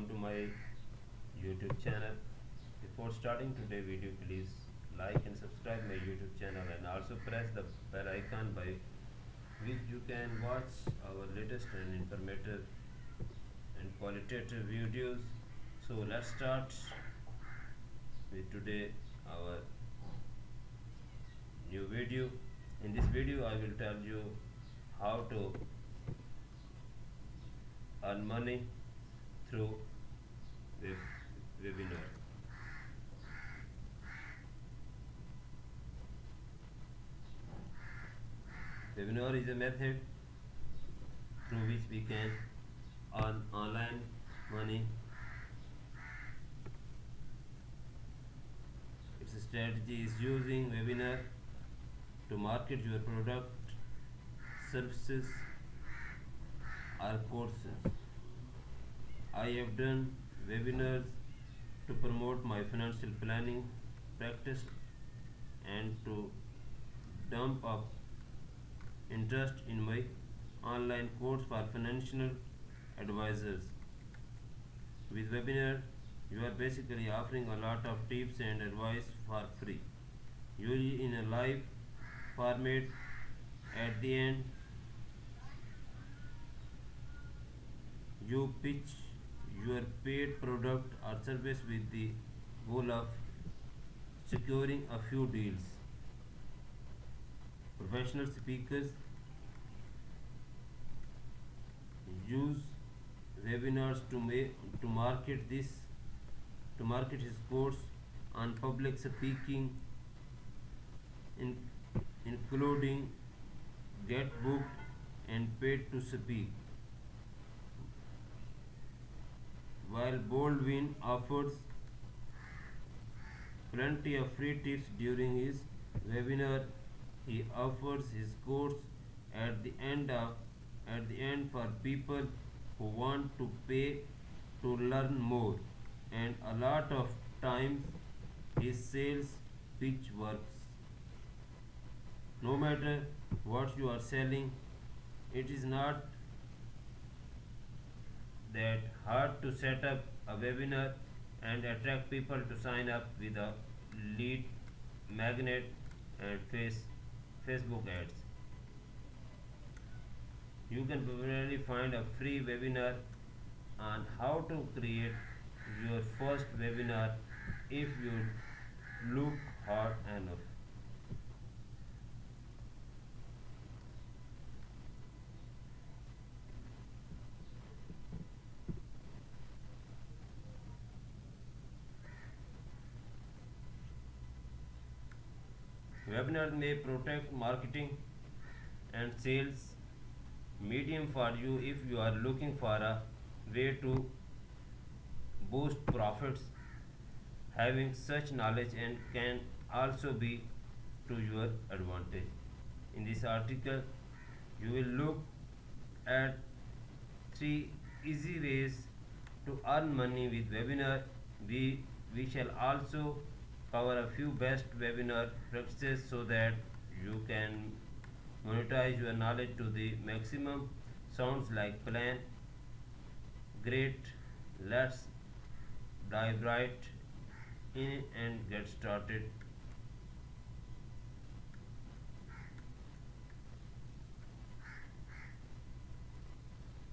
welcome to my YouTube channel. Before starting today's video, please like and subscribe my YouTube channel and also press the bell icon by which you can watch our latest and informative and qualitative videos. So let's start with today our new video. In this video I will tell you how to earn money through webinar. Webinar is a method through which we can earn online money. Its strategy is using webinar to market your product, services or courses. I have done webinars to promote my financial planning practice and to dump up interest in my online course for financial advisors. With webinar, you are basically offering a lot of tips and advice for free, usually in a live format. At the end, you pitch your paid product or service with the goal of securing a few deals. Professional speakers use webinars to market his course on public speaking, in, including get booked and paid to speak. While Baldwin offers plenty of free tips during his webinar, he offers his course at the end for people who want to pay to learn more, and a lot of times his sales pitch works. No matter what you are selling, it is not that hard to set up a webinar and attract people to sign up with a lead magnet and Facebook ads. You can probably find a free webinar on how to create your first webinar if you look hard enough. Webinars may protect marketing and sales medium for you if you are looking for a way to boost profits. Having such knowledge and can also be to your advantage. In this article, you will look at 3 easy ways to earn money with webinar. We shall also cover a few best webinar practices so that you can monetize your knowledge to the maximum. Sounds like plan? Great. Let's dive right in and get started.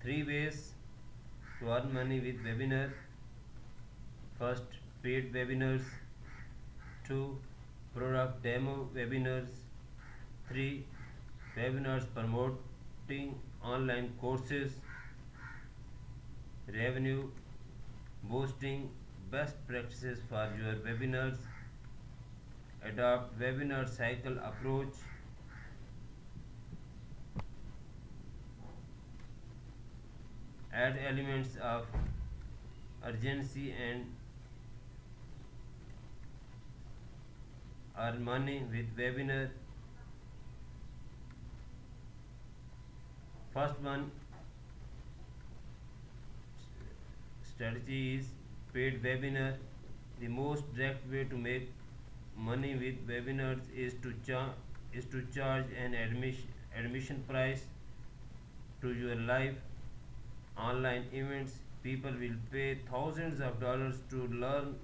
3 ways to earn money with webinar. First, paid webinars. 2. Product demo webinars. 3. Webinars promoting online courses. Revenue boosting best practices for your webinars. Adopt webinar cycle approach. Add elements of urgency and earn money with webinar. First one strategy is paid webinar. The most direct way to make money with webinars is to charge an admission price to your live online events. People will pay thousands of dollars to learn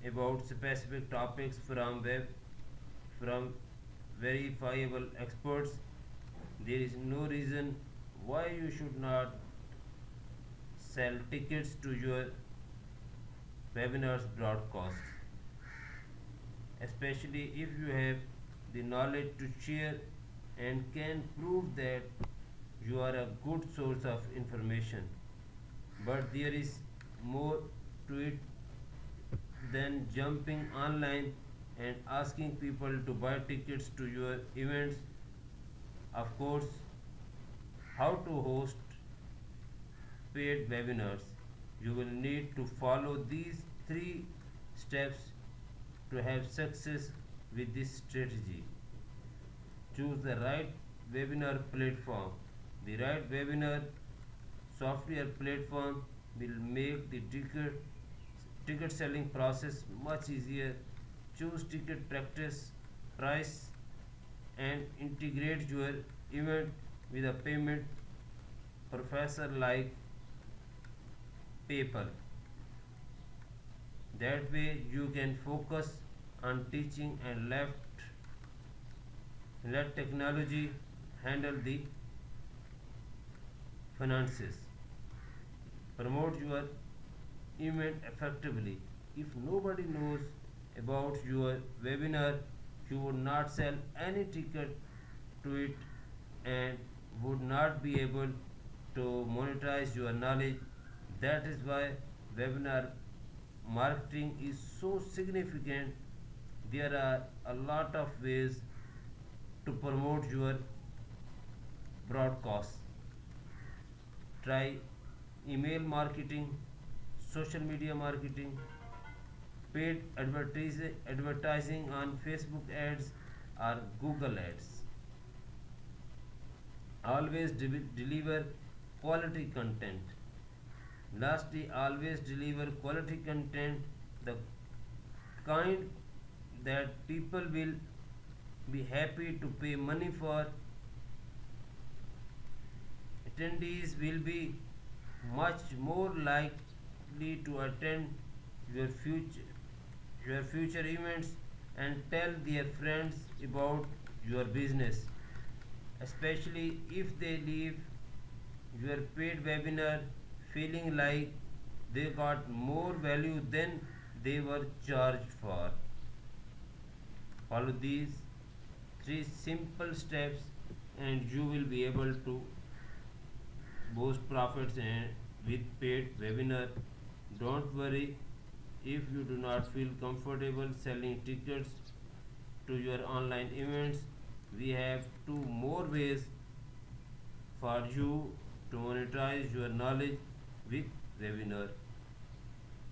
about specific topics from verifiable experts. There is no reason why you should not sell tickets to your webinars broadcasts, especially if you have the knowledge to share and can prove that you are a good source of information. But there is more to it than jumping online and asking people to buy tickets to your events. Of course, how to host paid webinars. You will need to follow these three steps to have success with this strategy. Choose the right webinar platform. The right webinar software platform will make the ticket selling process much easier. Choose ticket practice price and integrate your event with a payment professor like PayPal. That way you can focus on teaching and let technology handle the finances. Promote your event effectively. If nobody knows about your webinar, you would not sell any ticket to it and would not be able to monetize your knowledge. That is why webinar marketing is so significant. There are a lot of ways to promote your broadcast. Try email marketing, social media marketing, paid advertising on Facebook ads or Google ads. Always deliver quality content. Lastly, always deliver quality content, the kind that people will be happy to pay money for. Attendees will be much more likely to attend your future events and tell their friends about your business, especially if they leave your paid webinar feeling like they got more value than they were charged for. Follow these three simple steps and you will be able to boost profits and with paid webinar. Don't worry if you do not feel comfortable selling tickets to your online events. We have two more ways for you to monetize your knowledge with webinar.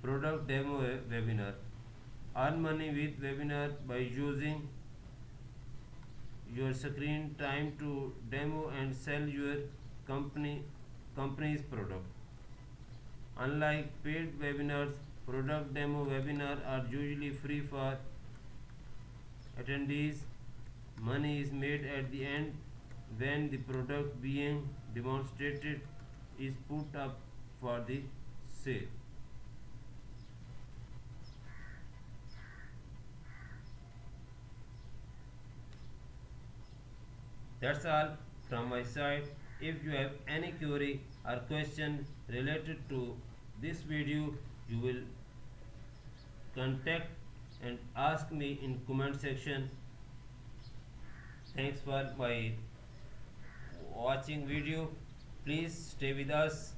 Product demo webinar. Earn money with webinar by using your screen time to demo and sell your company's product. Unlike paid webinars, product demo webinars are usually free for attendees. Money is made at the end when the product being demonstrated is put up for the sale. That's all from my side. If you have any query or question related to this video, you will contact and ask me in comment section. Thanks for my watching video. Please stay with us.